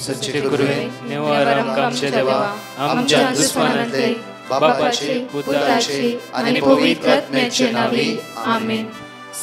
सच्चे गुरुवे निवार आमकां आमचे देवा आमच्या दुश्मनांतले बापाचे पुत्राचे आणि पवित्र आत्म्याचे नावी आमेन.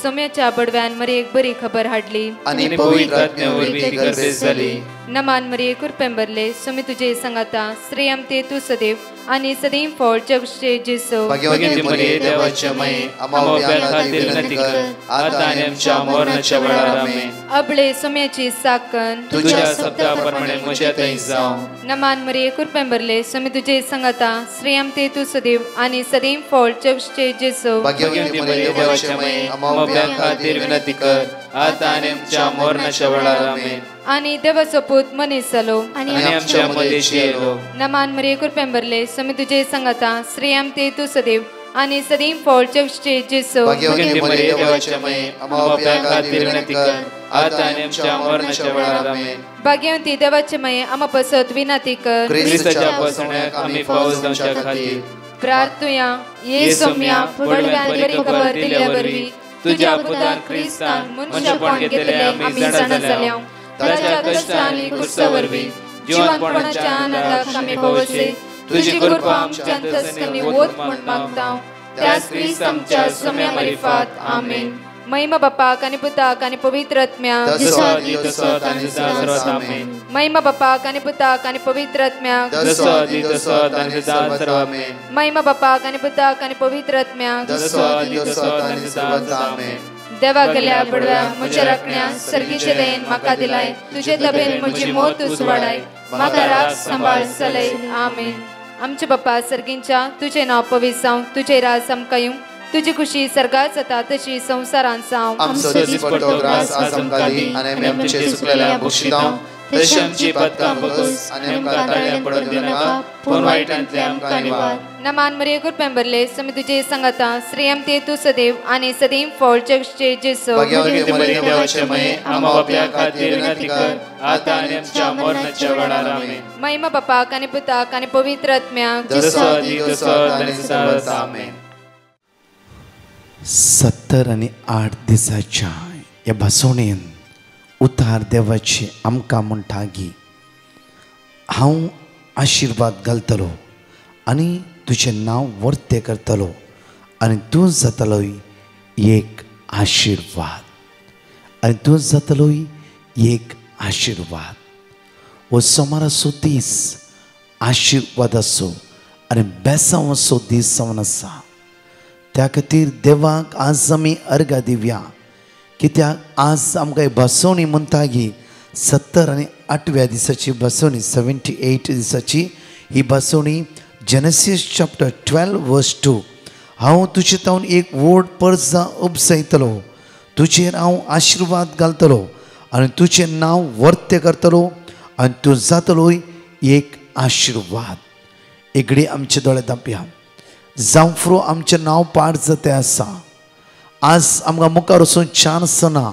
सोम्याच्या बडव्यान मरी एक बरी खबर हाडली आणि पवित्र आत्म्यावरवी ती गर्भेस जाली. नमान मरी कुरपेंबरले सोमी तुझे संगाता श्रेयम ते तू सदैव आणि सदैव फळ जगचे जेसो. भाग्यवती मरिये देवाचे माये आमच्या खातीर विनंती कर आता आणि आमच्या मरणाच्या वेळार आमेन. अबळे सोम्याची साकन तुझ्या शब्दाप्रमाणे म्हज्या थंय जावं. नमान मरी कुरपेंबरले सोमी तुझे संगाता श्रेयम ते तू सदैव आणि सदैव फळ जगचे जेसो. भाग्यवती मरिये देवाचे माये आमच्या खातीर विनंती कर आता आणि आमच्या मरणाच्या वेळार आमेन. आणि देवाचो पूत मनीस जालो आणि आमच्या मध्येशी येलो. नमान मरी कुरपेंबरले सोमी तुझे संगाता श्रेयम ते तू सदैव आणि सदैव फळ जगचे जेसो. भाग्यवती मरिये देवाचे माये आमच्या खातीर विनंती कर आता आणि आमच्या मरणाच्या वेळार आमेन. भाग्यवती देवाचे माये आम पसत विनंती कर क्रिस्ताच्या पासण्याक आमी पावस जावच्या खातीर प्रार्थुया. ये सोम्या बडव्यान बरी खबर दिल्या वरवी तुझ्या पुतान क्रिस्तान मनशापण घेतले आमी जाणा जाल्या. ताच्या कष्टांनी कुर्सावरवी जीवनपणाच्या आनंदाक आमी पवसे तुझी कृपा आमच्या अंतस्करणी वोत म्हण मागता. त्याच क्रिस्त आमच्या सोम्या मार्फत आमेन. महिमा बापाक आणि पुताक आणि पवित्र आत्म्याक जसो आदी तसो आता आणि सर्वात आमेन. महिमा बापाक आणि पुताक आणि पवित्र आत्म्याक जसो आदी तसो आता आणि सर्वात आमेन. महिमा बापाक आणि पुताक आणि पवित्र आत्म्याक जसो आदी तसो आता आणि सर्वात आमेन. देवा गेल्या बडव्या म्हज्या राखण्या सर्गीचे दयेन म्हाका दिलाय. तुझे तबेन म्हजी मोत उसवाडाय म्हाका राख सांबाळ चलय आमेन. आमचे बाप्पा सर्गींच्या तुझे नाव पवित्र जावं. तुझे राज आमकां येवं. तुझी खुशी सर्गात जाता तशी संवसारांत जावं. आमचो दिसपट्टो ग्रास आज आमकां दी आणि आमी आमचे सुकलेल्या बक्षितांव तशी आमची पदकां बगस आणि आमकां ताळ्या पडत दिनाका पूण वायटांतले आमकां निवार. नमान मरिये कुरपेंबरले सोमी तुझे संगाता श्रेयम ते तू सदैव आणि सदैव फळ जगचे जेसो. भाग्यवती मरिये देवाचे माये आमच्या खातीर विनंती कर आता आणि आमच्या मरणाच्या वेळार आमेन. महिमा बापाक आणि पुताक आणि पवित्र आत्म्याक जसो आदी तसो आता आणि सर्वात आमेन. 78 दिसाच्या ह्या भासोणेन उतार देवाचे आमकां म्हणटा की हांव आशिर्वाद घालतलो आनी तुजें नांव वर्ते करतलो आनी तूं जातलोय एक आशिर्वाद आनी तूं जातलोय एक आशिर्वाद. हो सोमाराचो दीस आशिर्वादाचो आनी बेसांवाचो दीस जावन आसा. त्या खातीर देवाक आज आमी अर्घ दिवया. कित्याक आज आमकां बसवणी म्हणटा की 78व्या दिसाची बसवणी 78 दिसाची ही बसवणी जेनेसीस चॅप्टर 12 वर्स 2. हांव तुजे तावन एक व्हड पर्जा उपसयतलो. तुजेर हांव आशिर्वाद घालतलो आनी तुजें नांव वर्ते करतलो आनी तूं जातलोय एक आशिर्वाद. एगडी आमचे दोळे धांपया. जावं फुरो आमचें नांव पाड जातें आसा. आज आमकां मुखार वचून चान्स ना.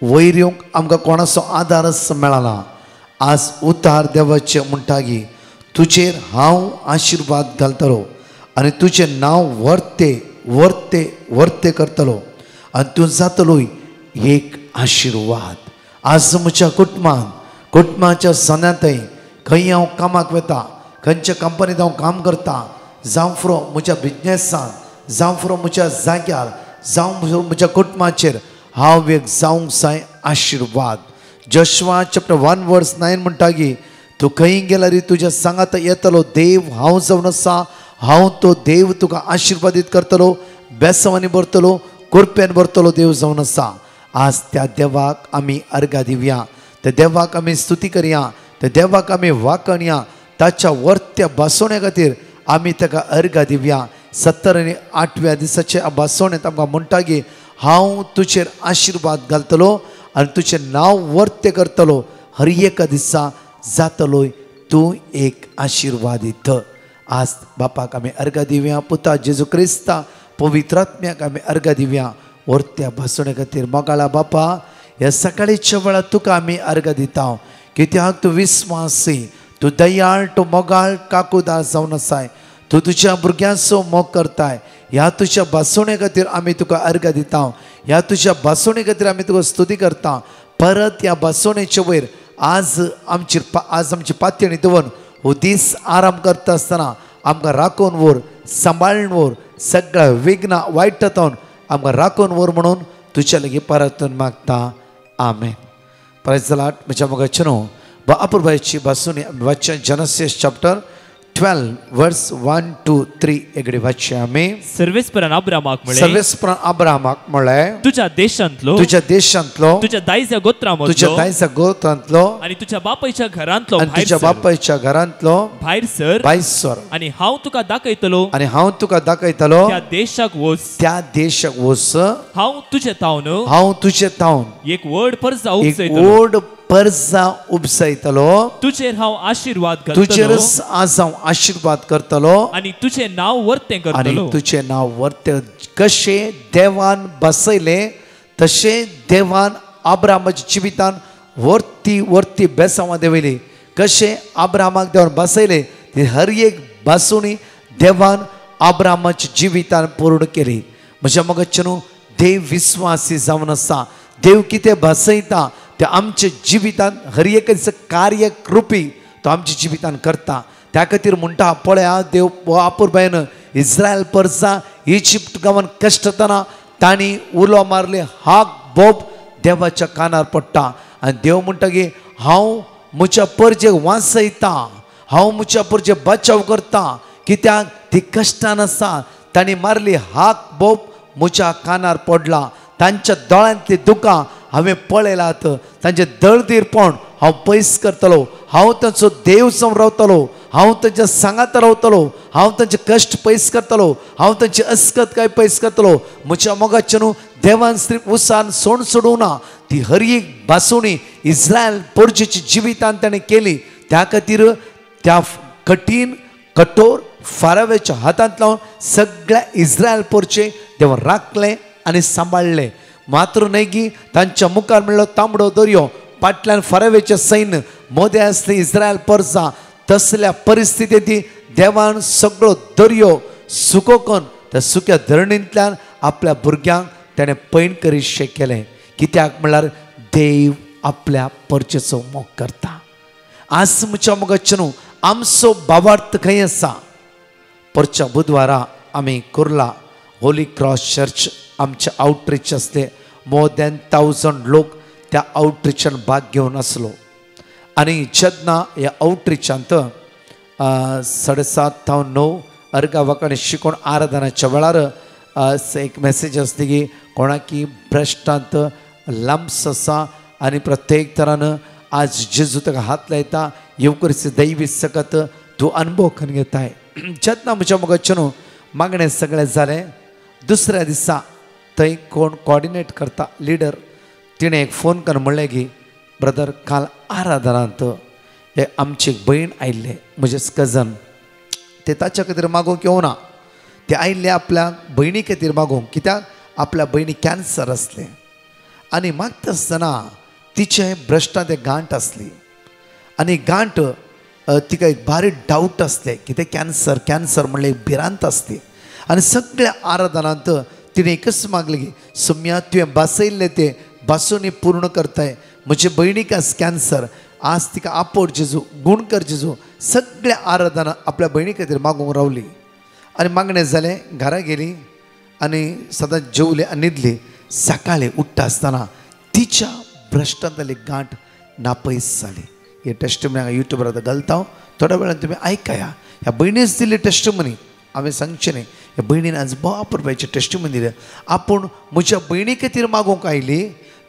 वयर येवंक आमकां कोणाचो आदारच मेळना. आज उतार देवाचें म्हणटा की तुजेर हांव आशिर्वाद घालतलो आनी तुजें नांव वर्ते वर्ते वर्ते करतलो आनी तूं जातलोय एक आशिर्वाद. आज म्हज्या कुटुंबाच्या सणांतय खंय हांव कामाक वता, खंयच्या कंपनींत हांव काम करता, जावं फुरो म्हज्या बिजनेसान, जावं फुरो म्हज्या जाग्यार, जावं म्हज्या कुटुंबाचेर हांव एक जावंक जाय आशिर्वाद. जोशुआ चॅप्टर 1 वर्स 9 म्हणटा की तूं खंय गेल्यार तुज्या सांगात येतलो देव हांव जावन आसा. हांव तो देव तुका आशिर्वादीत करतलो, बेसवांनी भरतलो, कृपेन भरतलो देव जावन आसा. आज त्या देवाक आमी अर्घ दिवया. त्या देवाक आमी स्तुती करया. त्या देवाक आमी वाखणया. ताच्या वर्त्या बसवणे खातीर आमी ताका अर्घ दिवया. 78व्या दिसाचे बसवणेंत आमकां म्हणटा की हांव तुजेर आशिर्वाद घालतलो आनी तुजें नांव वर्ते करतलो. हर एका दिसा जातलोय तूं एक आशिर्वादीत. आज बापाक आमी अर्घ दिवया. पुता जेजू क्रिस्ता पवित्रात्म्याक आमी अर्घ दिवया. वर्त्या भासणे खातीर मोगाळा बापा ह्या सकाळीच्या वेळार तुका आमी अर्घ दिता. कित्याक तूं विस्वासी, तूं दयाळ, तूं मोगाळ काकूदार जावन आसाय. तूं तुज्या भुरग्यांचो मोग करताय. ह्या तुज्या भासणे खातीर आमी तुका अर्घ दिता. ह्या तुज्या भासणे खातीर आमी तुका स्तुती करता. परत ह्या भासणेचे वयर आज आमची पातयणी दवन हो दीस आराम करता आसतना आमकां राखून व्हर, सांबाळून व्हर, सगळ्या विघ्ना वायटांतून आमकां राखून व्हर म्हणून तुज्या लागीं परतून मागता. आमेन. Praise the Lord. म्हज्या मोगाचेनो अपुरबायची बासून वाचन जेनेसिस चॅप्टर 12 वर्स 1 to 3 एगडे वाचचे आमी. सर्वेस्परान अब्रामाक म्हळें तुज्या देशांतलो तुज्या दायजा गोत्रांतलो आनी तुज्या बापायच्या घरांतलो भायर सर आनी हांव तुका दाखयतलो त्या देशाक वच. हांव तुजे तावन एक व्हड पर्जा उपसयतलो तुजेर हांव आशीर्वाद करतलो आनी तुझे नाव वर्ते कशे देवान बसयले तशे देवान अब्रामाच्या जिवितान वर्ती बेसांवां देवयली. कशे अब्रामाक देवान बसयले ती हर एक बासुणी देवान अब्रामाच्या जिवितान पूर्ण केली. म्हज्या मोगाचेनो देव विश्वासी जावन आसा. देव कितें बसयता ते आमच्या जिवितान हर एक कार्य कृपी तो आमच्या जिवितान करता. त्या खातीर म्हणटा पळया देव अपुरबायन इस्रायल परसा इजिप्त गांवान कश्टतना तांणी उलो मारले हाक बोब देवाच्या कानार पडटा आनी देव म्हणटा की हांव म्हज्या परजेक वांसयता, हांव म्हज्या परजे बचाव करता. कित्याक ती कश्टान आसा तांणी मारली हाक बोब म्हज्या कानार पडला. तांच्या दोळ्यांतली दुकां हांवें पळयलात, तांचे दळदीरपण हांव पयस करतलो. हांव तांचो देव जावन रावतलो, हांव तांच्या सांगात रावतलो, हांव तांचे कश्ट पयस करतलो, हांव तांची अस्कतकाय पयस करतलो. म्हज्या मोगाचें न्हू देवान सिर्फ उसान सोडूं ना, ती हर एक बासुणी इस्रायल परजेची जिवितान ताणें केली. त्या खातीर त्या कठीण कठोर फारावेच्या हातांत लावन सगळ्या इस्रायल परचे देवान राखले आनी सांबाळले. मात्र न्हय की तांच्या मुखार म्हणलो तांबडो दर्यो, फाटल्यान फारावेचें सैन्य, मदें आसली इस्रायल परसा. तसल्या परिस्थितींत देवान सगळो दर्यो सुकोवन त्या सुक्या धरणींतल्यान आपल्या भुरग्यांक ताणें पैण करीतशें केलें. कित्याक म्हणल्यार देव आपल्या परचेचो मोग करता. आज म्हज्या मोगाचें न्हू आमचो भावार्थ खंय आसा. परच्या बुधवारा आमी कुर्ला होली क्रॉस चर्च आमचे आउटरीच असले. मोर दॅन 1000 लोक त्या आउटरीचान भाग घेवन आसलो. आनी जेन्ना ह्या आउटरीचांत 7:30 ते 9 अर्गा वांकडे शिकोवन आराधनाच्या वेळार एक मेसेज आसली की कोणाकी ब्रेस्टांत लंप्स आसा आनी प्रत्येक तरान आज जेजू ताका हात लायता येवकरचे दैवी सकत तूं अनुभव करून घेताय. जेन्ना म्हज्या मोगाचें न्हू मागणें सगळें जालें. दुसऱ्या दिसा थंय कोण कॉर्डिनेट करता लिडर तिणें एक फोन करून म्हणलें की ब्रदर काल आराधनांत हे आमची भयण आयिल्ले म्हजेच कजन, ते ताच्या खातीर मागोवंक येवना. ते आयिल्ले आपल्या भयणी खातीर मागोवंक, कित्याक आपल्या भयणी कॅन्सर आसले आनी मागता आसतना तिचे ब्रेस्टांत एक गांठ आसली आनी गांठ तिका एक बारीक डावट आसले की ते कॅन्सर म्हणले एक भिरांत आसली. आनी सगळ्या आराधनांत तिणें एकच मागलें की सुम्या तुवें बसयल्लें ते बसून पूर्ण करताय. म्हजे भयणीक आस कॅन्सर, आज तिका आपोड जेजू, गुण कर जेजू. सगळ्या आराधना आपल्या भयणी खातीर मागूंक रावली आनी मागणें जालें. घरा गेली आनी सदांच जेवली आनी न्हिदली. सकाळीं उठ्ठा आसतना तिच्या ब्रेस्टांतली गांठ नापयस जाली. हे टेस्टमनी हांगा युट्यूबार आतां घालता, थोड्या वेळान तुमी आयकया. ह्या भयणीच दिली टेस्टमनी, हांवें सांगचें न्ही. ह्या भयणीन आज बापूरबायची टेस्टमनी दिली. आपूण म्हज्या भयणी खातीर मागोवंक आयली,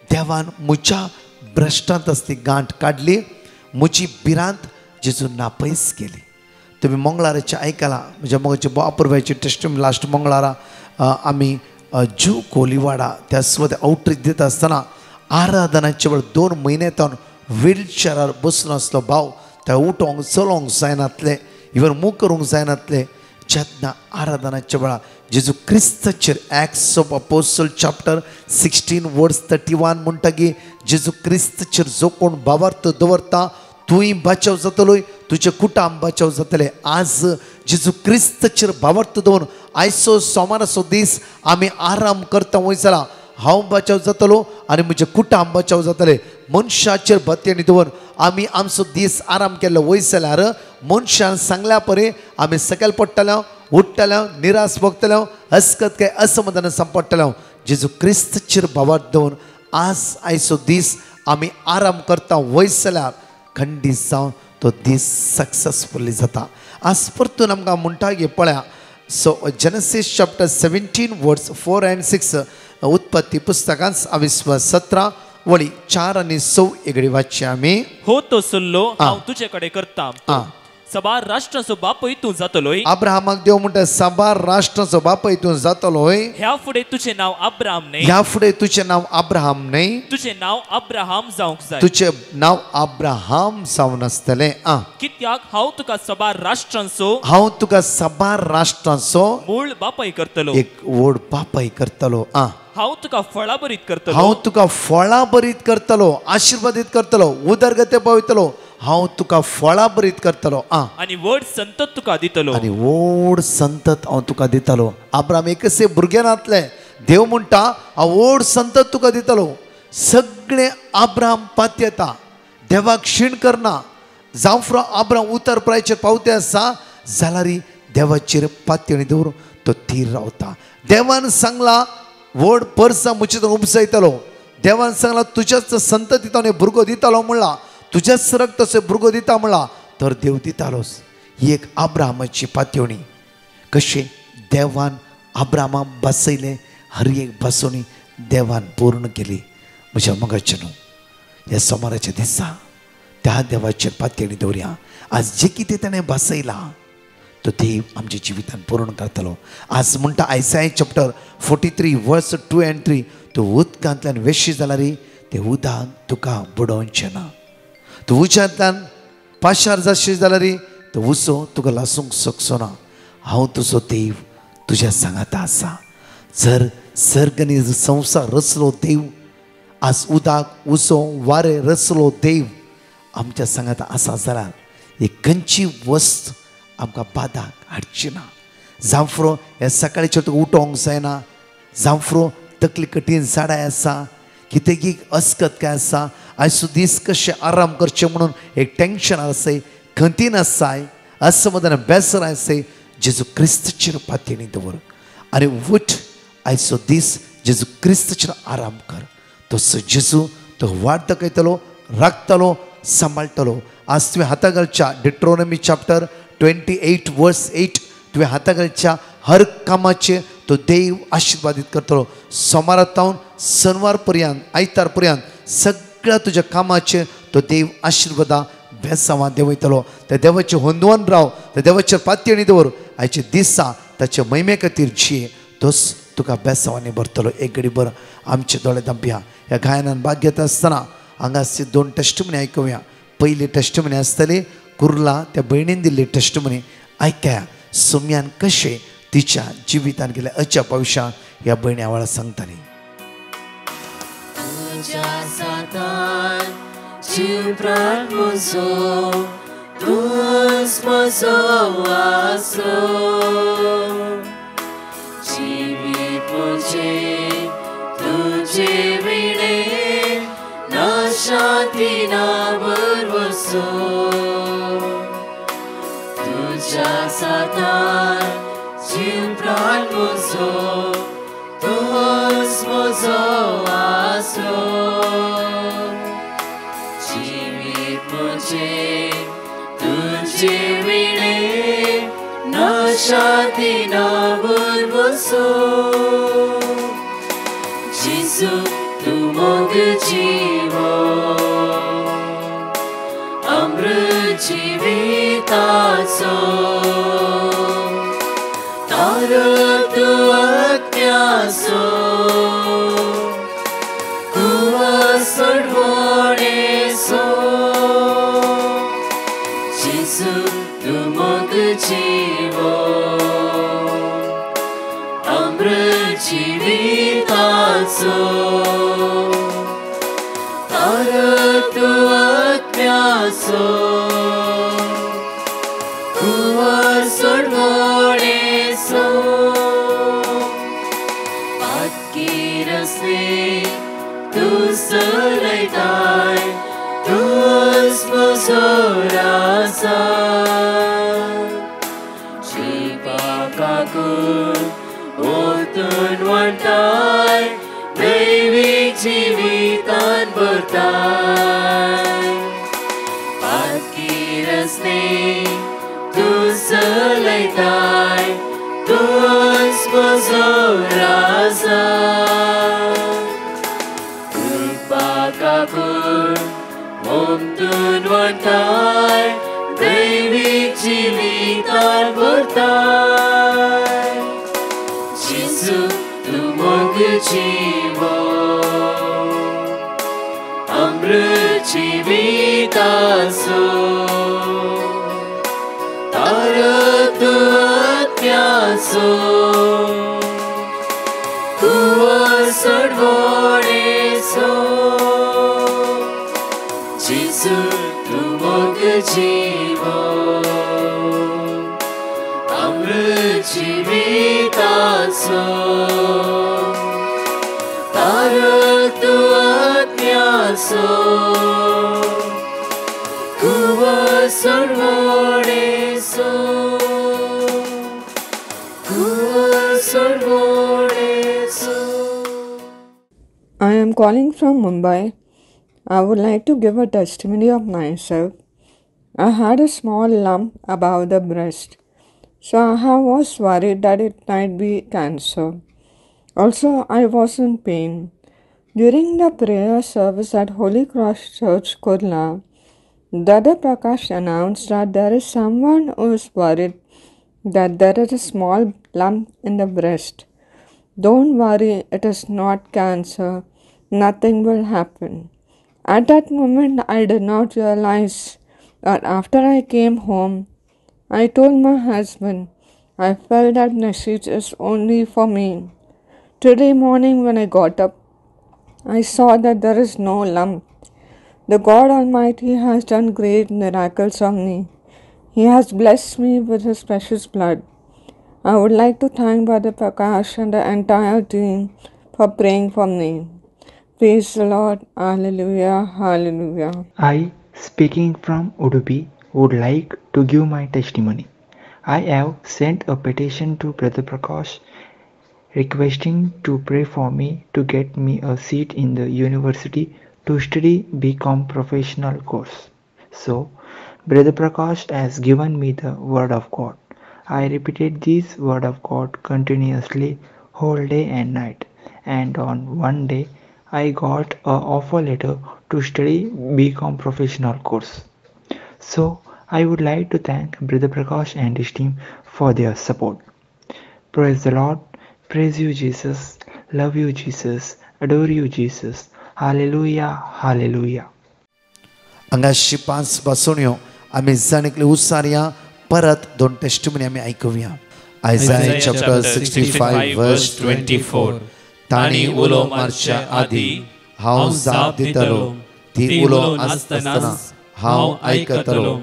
देवान म्हज्या ब्रेस्टांत आसली गांठ काडली, म्हजी भिरांत जेजून नापयस केली. तुमी मंगळाराचे आयकलां म्हज्या मोगाची बापूरबायची टेस्टमनी. लास्ट मंगळारा आमी जू कोलीवाडा त्या सुवाते आउटरीच दिता आसतना आराधनाचे वेळ 2 म्हयन्यातून व्हीलचॅरार बसून आसलो भाव. थंय उठोंक चलोंक जायनातलें, इवन मूग करूंक जायनातलें. जेन्ना आराधनाच्या वेळार जेजू क्रिस्ताचेर एक्ट्स ऑफ अपोस्टल चॅप्टर 16 वर्स 31 म्हणटा की जेजू क्रिस्ताचेर जो कोण भावार्थ दवरता तूंय बचाव जातलोय, तुजे कुटुंब बचाव जातले. आज जेजू क्रिस्ताचेर भावार्थ दवरून आयचो सोमाराचो दीस आमी आराम करता वयतला. हांव बचाव जातलो आनी म्हजे कुटुंब बचाव जातले. मनशाचेर बत्येनी दवर आमी आमचो दीस आराम केल्लो वयसल्यार मनशान सांगल्या परी आमी सकयल पडटले उठटले निराश भोगतले हसकत काय असमाधान संपडटले जेजू क्रिस्ताचेर भावार दवरून आज आयचो दीस आमी आराम करता वयसल्यार खंडीत जावन तो दीस सक्सेसफुली जाता आज परतून आमकां म्हणटा गे पळया सो जेनेसीस चॅप्टर 17 वर्स 4 and 6 उत्पत्ती पुस्तकांत 17 वळी 4 आणि 6 एगडी वाचची आमी हो तो सल्लो हांव तुजे कडेन करता साबार राष्ट्राचो बापूय तूं जातलोय अब्राहमाक देव म्हणटा साबार राष्ट्राचो बापूय तूं जातलोय ह्या फुडें तुजें नांव अब्राहम न्हय ह्या फुडें तुजें नांव अब्राहम न्हय तुजें नांव अब्राहम जावंक जाय तुजें नांव अब्राहम जावन आसतलें कित्याक हांव तुका साबार राष्ट्रांचो मूळ बापूय करतलो एक व्हड बापूय करतलो हांव तुका फळां बरीत करतलो हांव तुका फळां बरीत करतलो आशीर्वादीत करतलो उदरगती पावयतलो हांव तुका फळां बरीत करतलो आनी व्हड संतत तुका दितलो आनी व्हड संतत हांव तुका दितलो अब्राहम एकसे भुरगे नातले देव म्हणटा हांव व्हड संतत तुका दितलो सगळे अब्राहम पात येता देवाक क्षीण करना जावं फ्रो अब्राहम उतर प्रायचेर पावते आसा जाल्यार देवाचेर पातयेणी दवरून तो थीर रावता देवान सांगला व्हड परसा मुचीत उपसयतलो देवान सांगला तुज्याच संततीत हांव भुरगो दितलो म्हणला तुझ्याच रक्त तसे भुरगो दिता म्हणला तर देव दितालोच ही एक अब्राहमाची पातयेणी कशें देवान अब्राहमा बसयले हर एक बसोवणी देवान पूर्ण केली म्हज्या मगाचे न्हू ह्या सोमाराच्या दिसा त्या देवाचेर पातयेणी दवरया आज जे कितें ताणें बसयला तो देव आमच्या जिवितान पूर्ण करतलो आज म्हणटा आयसाय चॅप्टर 43 वर्स 2 and 3 तूं उदकांतल्यान वेशी जाल्यार ते उदक तुका बुडोवचें ना तूं उज्यांतल्यान पाशार जाशी जाल्यार तो उसो तुका लासूंक शकचो ना हांव तुजो देव तुज्या सांगाता आसा जर सर्गनी संवसार रचलो देव आज उदक उसो वारे रचलो देव आमच्या सांगाता आसा जाल्यार एक खंयची वस्त आमकां बादाक हाडची ना जांफ्रो हे सकाळीचे तुका उठोवंक जायना जांफ्रो तकली कठीण झाडाय आसा कितें अस्कत काय आसा आयचो दीस कशें आराम करचें म्हणून एक टेंशन आसय खंतीन आसाय असमाधान बेसर आसय जेजू क्रिस्ताचेर पातयेणी दवर आनी उठ आयचो दीस जेजू क्रिस्ताचेर आराम कर तसो जेजू तो वाट दाखयतलो राखतलो सांबाळटलो आज तुवें हातां घालच्या डिट्रोनॉमी चॅप्टर 28 वर्स 8 तुवें हातां घालच्या हर कामाचे तो देव आशीर्वादीत करतलो सोमारातावन शनिवार पर्यंत आयतार पर्यंत सगळ्या तुज्या कामाचे तो देव आशीर्वादा बेसांवां देंवयतलो त्या देवाचे होंदवून राव त्या देवाचेर पातयेणी दवर आयचे दिसा ताचे महिमे खातीर जिये तोच तुका बेसांवांनी भरतलो एक घडी भर आमचे दोळे धांपया ह्या गायनान भाग घेता आसतना हांगासर 2 टेस्टमनी आयकुया पयली टेस्टमनी आसतली कुर्ला त्या भयणीन दिल्ली टेस्टमनी आयकया सोम्यान कशें तिच्या जिवितान गेल्या अच्या भविष्यां ह्या भयणी आवाळा सांगताली जीव प्राण म्हजो तूंच म्हजो आसरो जिवीत म्हजें तुजे विणे ना शांती ना बरवसो तुज्या साथार जीव प्राण म्हजो तूंच म्हजो आसरो तुझे विणे ना शांती ना बरवसो जेजू तू मोग जीवो अमृत जिविताचो तारो तू अज्ञासो कुवा सडवणेसो तू मोग जीवो अमृत जिविताचो तारो तू आत्म्याचो कुवा सोडवणेसो पातकी रस्ते तू चलयताय तूच जोरासा चिपाकाकून ओतून वाटताय दैवीक जिवितान भरताय पातकी रस्ते तूं चलयताय तूंच म्हजो राजा कृपाकाकून ओमतून वाटताय दैवीक जिवितान भरताय जेजू तूं मोग जीवो अमृत जिविताचो तारो तूं आत्म्याचो कुंवो सोडवणेचो जेजू तूं मोग जीवो अमृत जिविताचो तारो तूं आत्म्याचो कुंवो सोडवणेचो कुंवो सोडवणेचो. I am calling from Mumbai. I would like to give a testimony of myself. I had a small lump above the breast, so I was worried that it might be cancer. Also, I was in pain. During the prayer service at Holy Cross Church, Kurla, Dada Prakash announced that there is someone who is worried that there is a small lump in the breast. Don't worry, it is not cancer. Nothing will happen. At that moment, I did not realize that after I came home, I told my husband, I felt that message is only for me. Today morning when I got up, I saw that there is no lump. The God Almighty has done great miracles on me. He has blessed me with His precious blood. I would like to thank Brother Prakash and the entire team for praying for me. Praise the Lord. Hallelujah. Hallelujah. I, speaking from Udupi, would like to give my testimony. I have sent a petition to Brother Prakash requesting to pray for me to get me a seat in the university to study BCom professional course. So, Brother Prakash has given me the word of God. I repeated this word of God continuously whole day and night, and on one day I got a offer letter to study BCom professional course. So I would like to thank Brother Prakash and his team for their support. Praise the Lord. Praise you, Jesus. Love you, Jesus. Adore you, Jesus. Hallelujah. Hallelujah. अंगाशी 5 बसवण्यो आम्ही जाणीकली उसारया परत 2 testimony आम्ही ऐकूया. Isaiah chapter 65 verse 24. ताणी उलो मारच्या आधी हांव जाप दितलो, ती उलो आसतना हांव आयकतलो.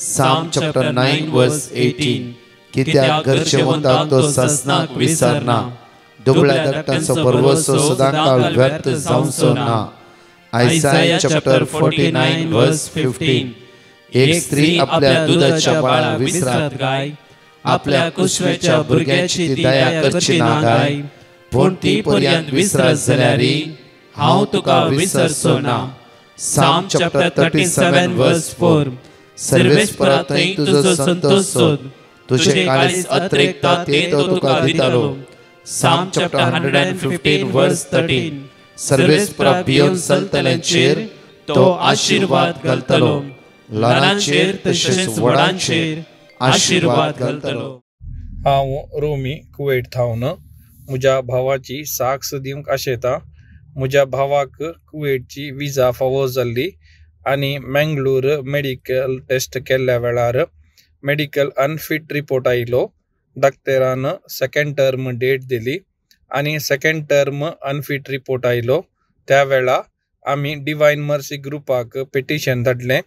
Psalm chapter 9 verse 18. कित्याक घरचे वंताक तो ससनाक विसरना, दुबळ्या धाकट्यांचो परवसो सदांकाळ व्यर्थ जावचो ना. Isaiah chapter 49 verse 15. एक स्त्री आपल्या दुधाच्या बाळा विसरात गाय, आपल्या कुशवेच्या भुरग्याची ती दया करची ना गाय. पूण ती पर्यंत विसरत जाल्यारी हांव तुका विसरचो ना. Psalm chapter 37 verse 4. सर्वेस्परा थंय तुजो संतोष सोद, तुझे काळीज अतिरिक्ता ते तो तुका दितालो. Psalm chapter 115 verse 13. सर्वेस्परा भियोन चलतल्यांचेर तो आशीर्वाद घालतलो, ल्हानांचेर तशेंच व्हडांचेर आशीर्वाद घालतलो. हांव रोमी कुवेट थावन म्हज्या भावाची साक्ष दिवंक आशेता. म्हज्या भावाक कुवेटची विजा फावो जाल्ली आनी मंगळूर मेडिकल टेस्ट केल्ल्या वेळार मेडिकल अनफिट रिपोर्ट आयलो. डॉक्टरान 2nd टर्म डेट दिली आनी 2nd टर्म अनफिट रिपोर्ट आयलो. त्या वेळा आमी डिवायन मर्सी ग्रुपाक पिटिशन धाडलें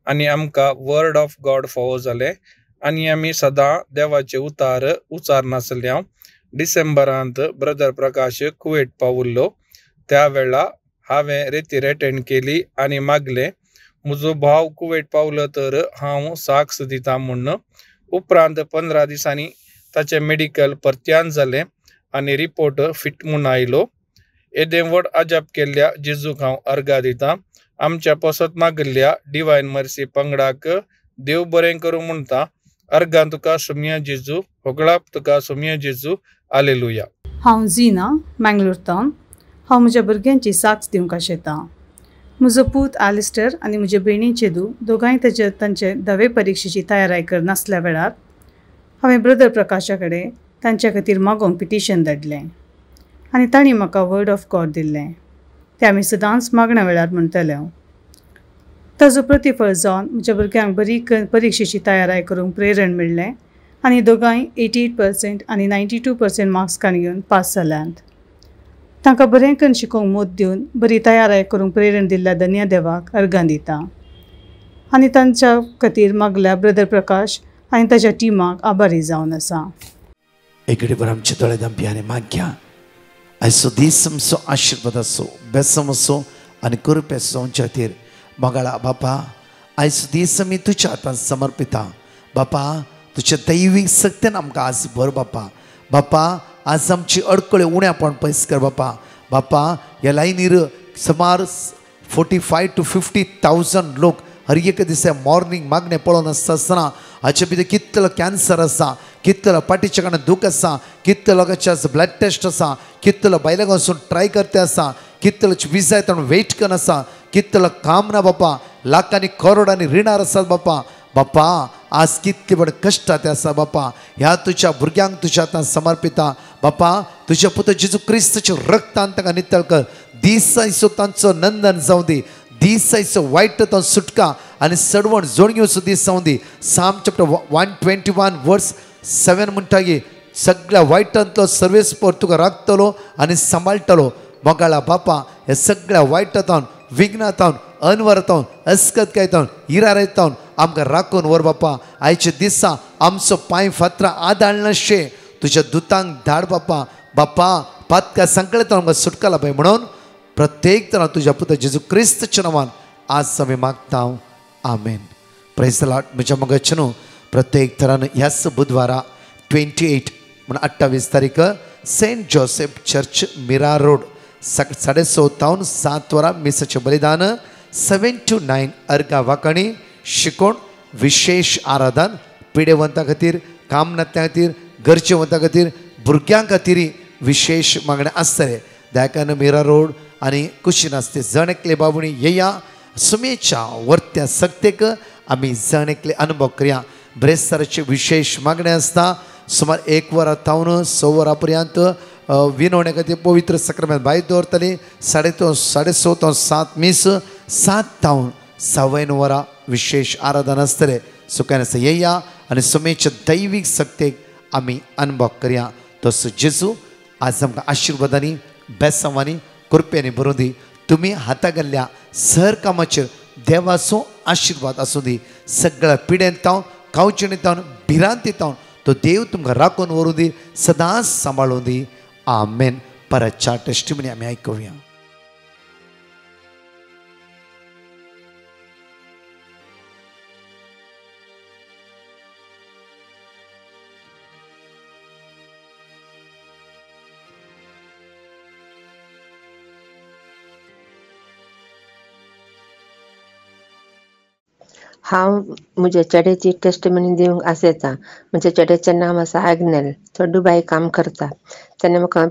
आनी आमकां वर्ड ऑफ गॉड फावो जालें आनी आमी सदां देवाचे उतार उच्चारनासल्यांव. डिसेंबरांत ब्रदर प्रकाश कुवेट पावुल्लो. त्या वेळा हांवें रेतीर अटेंड केली आनी मागलें म्हजो भाव कुवेट पावलो तर हांव साक्ष दिता म्हणून. उपरांत 15 दिसांनी ताचें मेडिकल परत्यान जालें आनी रिपोर्ट फिट म्हूण आयलो. येदें व्हड अजाप केल्ल्या जेजूक हांव अर्घा दितां. आमच्या पसत मागिल्ल्या डिवायन मर्सी पंगडाक देव बरें करूं म्हणटा. अर्घां तुका सोम्या जेजू, होगळाप तुका सोम्या जेजू. हालेलुया. हांव झीना, मँगलोरतान. हांव म्हज्या भुरग्यांची साक्ष दिवंक आशेतां. म्हजो पूत आलिस्टर आनी म्हजे भयणी चेदू दोगांय तांचे 10वे परिक्षेची तयारी करनासल्या वेळार हांवें ब्रदर प्रकाशा कडेन तांच्या खातीर मागोवंक पिटिशन धाडलें आनी तांणी म्हाका वर्ड ऑफ गॉड दिल्लें. तें आमी सदांच मागण्या वेळार म्हणटले. ताजो प्रतिफळ जावन म्हज्या भुरग्यांक बरी परिक्षेची तयारी करूंक प्रेरण मेळ्ळें आनी दोगांय 88% आनी 92% मार्क्स घेवन पास जाल्यांत. तांकां बरें करून शिकोवंक मोद दिवन बरी तयारी करूंक प्रेरण दिल्ल्या धन्य देवाक अर्घां दिता आनी तांच्या खातीर मागल्या ब्रदर प्रकाश आनी ताच्या टिमाक आभारी जावन आसा. एक बर आमचे दोळे धांप्याने माग्या. आयचो दीस आमचो आशिर्वाद आसूं, बेसम आसूं आनी कृपा आसूं आमच्या खातीर. मंगळा बापा, आयचो दीस आमी तुज्या हातांत समर्पिता. बापा, तुज्या दैवीक सक्तीन आमकां आज भर बापा. बापा, आज आमची अडकळ्यो उण्यापण पयस कर बापा. बापा, ह्या लायनीर सुमार 45,000 to 50,000 लोक हर एक दिसा मॉर्निंग मागणे पळोवन आसतना हाचे भितर कितलो कॅन्सर आसा, कितलो पाठीच्या कडे दूख आसा, कितलो लोकांचे ब्लड टेस्ट आसा, कितलो बायलांक वचून ट्राय करते आसा, कितलो विजा येता वेट करून आसा, कितलो काम ना बापा, लाखांनी करोडांनी रिणार आसात बापा. बापा, आज कितले बडे कश्टात आसा बापा. ह्या तुज्या भुरग्यांक तुज्या हातांत समर्पिता. बापा, तुज्या पुत्र जेजू क्रिस्ताचे रक्तान तांकां नितळ कर. दिसायचो तांचो नंदन जावं दी. दिसायचो वायट तो सुटका आनी सडवण जोडग्योचो दीस जावं दी. साम चॅप्टर 121:7 म्हणटागी सगळ्या वायटांतलो सर्वेस्पर तुका राखतलो आनी सांबाळटलो. मोगाळा बापा, हे सगळ्या वायटांतावन, विघ्नांतावन, अनवरांतावन, अस्कतकायतावन, हिरारायतावन आमकां राखून व्हर बापा. आयच्या दिसा आमचो पांय फातरां आदाळ नाशे तुज्या दुतांक धाड बापा. बापा, पातका संकळेतावन आमकां सुटका लाभय म्हणून प्रत्येक तरां तुज्या पुत्र जेजू क्रिस्ताच्या नांवान आज आमी मागता. आमेन. Praise the Lord. म्हज्या मोगाचे न्हू प्रत्येक तरान ह्याच बुधवारा 28 म्हण 28 तारीख सेंट जोसेफ चर्च मिरा रोड 6:30 7 वरां मिसाचें बलिदान 7 to 9 अर्घा वांकणी शिकोण विशेष आराधन पिडेवंतां खातीर, कामनात्यां खातीर, गरजेवंतां खातीर, भुरग्यां खातीर विशेष मागणें आसतले. दयाकान मिरा रोड आनी कुशीन आसते जण एकले बाबुणी येया. सुमेच्या वर्त्या सक्तेक आमी जण एकले अनुभव करया. ब्रेस्ताराचे विशेष मागणें आसता. सुमार 1 वरां तावन 6 वरां पर्यंत विनवणे खातीर पवित्र सक्रामेंत भायर दवरतली. 6:30 to 7 मीस 7 तावन 6 वरां विशेष आराधन आसतले. सुखान आसा येया आनी सुमेच्या दैवीक सक्तेक आमी अनुभव करया. तसो जेजू आज आमकां आशिर्वादांनी, बेसांवांनी, कृपेनी भरूं दी. तुमी हाता घाल्ल्या सर कामाचेर देवाचो आशिर्वाद आसूं दी. सगळ्या पिडेंतावन, कावचिणेतावन, भिरांतीतावन तो देव तुमकां राखून व्हरूं दी, सदांच सांबाळूं दी. आमेन. परतच्या टेस्टिमनी आमी आयकुया. हांव म्हज्या चेड्याची टेस्टमनी दिवंक आसयता. म्हज्या चेड्याचें नांव आसा आग्नेल. तो दुबय काम करता. ताणें म्हाका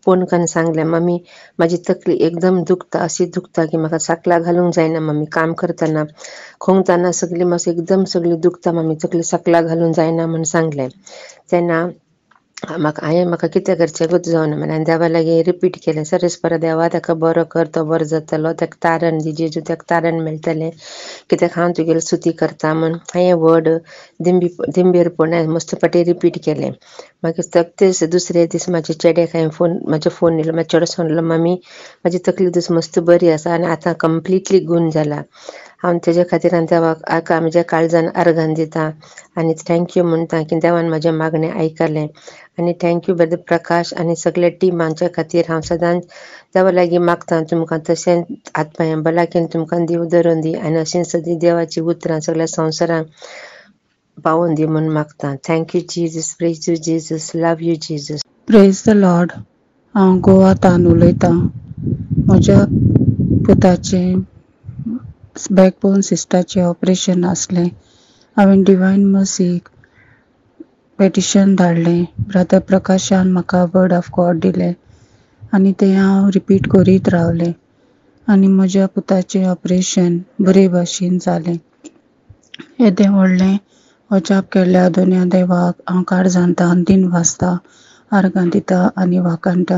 फोन करून सांगलें, मम्मी म्हाजी तकली एकदम दुखता, अशी दुखता की म्हाका साकला घालूंक जायना मम्मी. काम करतना खोंगतना सगळी म्हाका एकदम सगळी दुखता मम्मी, तकली साकला घालूंक जायना म्हूण सांगलें. तेन्ना म्हाका कितें करचें गूच जावना म्हणून देवा लागीं रिपीट केलें, सरस्पर देवा ताका बरो कर, तो बरो जातलो, ताका तारण दी जेजू, ताका तारण मेळटलें, कित्याक हांव तुगेली स्तुती करता म्हूण हांवें वर्ड दिंबेर पळोवन मस्त पाटी रिपीट केलें. मागीर तेच दुसरे दीस म्हाज्या चेड्याक हांवें म्हाजो फोन येयलो. म्हाजो चेडो सांगलो, मम्मी म्हाजी तकली दीस मस्त बरी आसा आनी आतां कंप्लिटली गूण जाला. हांव तेजे खातीर हांव देवाक म्हज्या काळजान अर्गान दिता आनी थँक्यू म्हणटा की देवान म्हजें मागणें आयकलें. आनी थँक्यू ब्रदर प्रकाश आनी सगळे टिमांच्या खातीर हांव सदांच देवा लागीं मागता तुमकां तशें हातपांय भलायकेन तुमकां देव धरून दी आनी अशीं सदी देवाची उतरां सगळ्या संवसारांक पावोवन दी म्हूण मागता. Thank you Jesus, praise you Jesus, love you Jesus. Praise the Lord. हांव गोवातान उलयतां. म्हज्या पुताचें बॅकबोन सिस्टाचें ऑपरेशन आसलें. हांवें डिवायन मर्सीक पेटिशन धाडलें. ब्रदर प्रकाशान म्हाका वर्ड ऑफ गॉड दिलें आनी तें हांव रिपीट करीत रावलें आनी म्हज्या पुताचें ऑपरेशन बरे भाशेन जालें. येदें व्हडलें अजाप केल्ल्या दोनूय देवाक हांव काळजांता दिनवासता, आर्गां दिता आनी वाखाणटा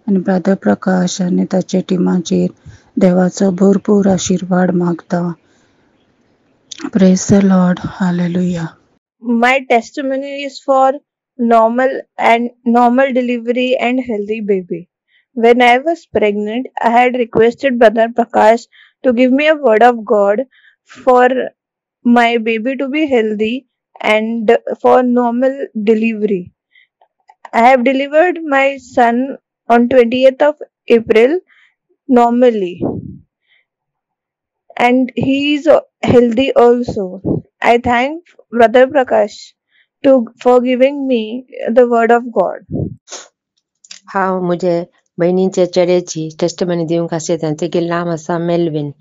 आनी ब्रदर प्रकाश आनी ताचे टिमाचेर देवाचो भरपूर आशिर्वाद मागता. Praise the Lord. Hallelujah. My testimony is for normal delivery and healthy baby. When I was pregnant, I had requested Brother Prakash to give me a word of God for my baby to be healthy and for normal delivery. I have delivered my son on 20th of April normally, and he is healthy also. I thank Brother Prakash for giving me the word of God. हांव म्हजे बहिणीचे चेड्याची testimony दिवंक आसयता. तेगे लांब आसा Melvin.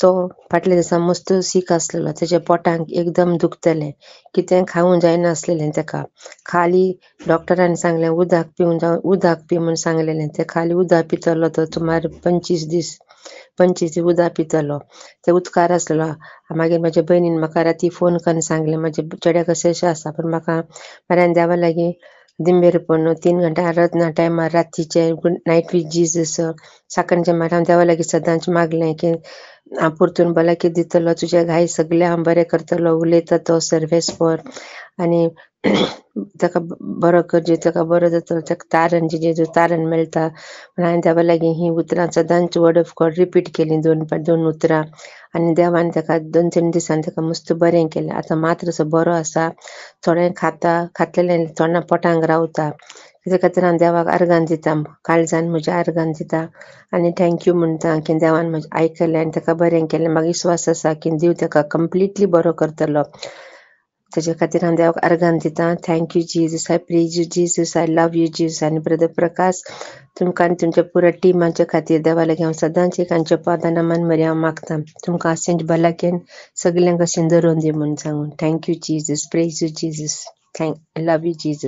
तो फाटल्या दिसा मस्त सीक आसलेलो. तेच्या पोटांक एकदम दुखतलें. कितें खावंक जायनासलेलें ताका. खाली डॉक्टरान सांगलें उदक पी म्हूण सांगलेलें. ते खाली उदक पितलो तो सुमार 25 दीस उदक पितलो. ते उदकार आसलेलो. मागीर म्हाज्या भयणीन म्हाका राती फोन करून सांगलें म्हाजे चेड्याक अशें आसा. पूण म्हाका बऱ्यान देवा लागीं दिंबेरपण 3 घंटा आराधना टायमार रातीचे नायट वीथ जीजस साखणचे मार हांव देवा लागीं सदांच मागलें की हांव परतून भलायकी दितलो. तुजे घाय सगळे हांव बरें करतलो. उलयता तो सर्वेस्पर आनी ताका बरो करचे. ताका बरो जातलो. ताका तारण जेजू तारण मेळटा. पूण हांवें देवा लागीं ही उतरां सदांच वर्ड ऑफ गॉड रिपीट केली. दोन उतरां आनी देवान ताका 2-3 दिसान ताका मस्त बरें केलें. आतां मात्र बरो आसा. थोडें खातलेलें थोडे पोटांक रावता. तेजे खातीर हांव देवाक आर्गान दिता. काळजान म्हज्या आर्गान दिता आनी थँक्यू म्हणटा की देवान म्हजें आयकलें आनी ताका बरें केलें. म्हाका विश्वास आसा की देव ताका कंप्लिटली बरो करतलो. तेजे खातीर हांव देवाक आर्गान दिता. Thank you Jesus. I praise you Jesus. I love you Jesus. आनी ब्रदर प्रकाश तुमकां आनी तुमच्या पुरा टिमाच्या खातीर देवा लागीं हांव सदांच एक हांच्या पादां मरी हांव मागता. तुमकां अशेंच भलायकेन सगल्यांक अशें धरून दी म्हूण सांगून. Thank you Jesus. Praise you Jesus. Love you Jesus.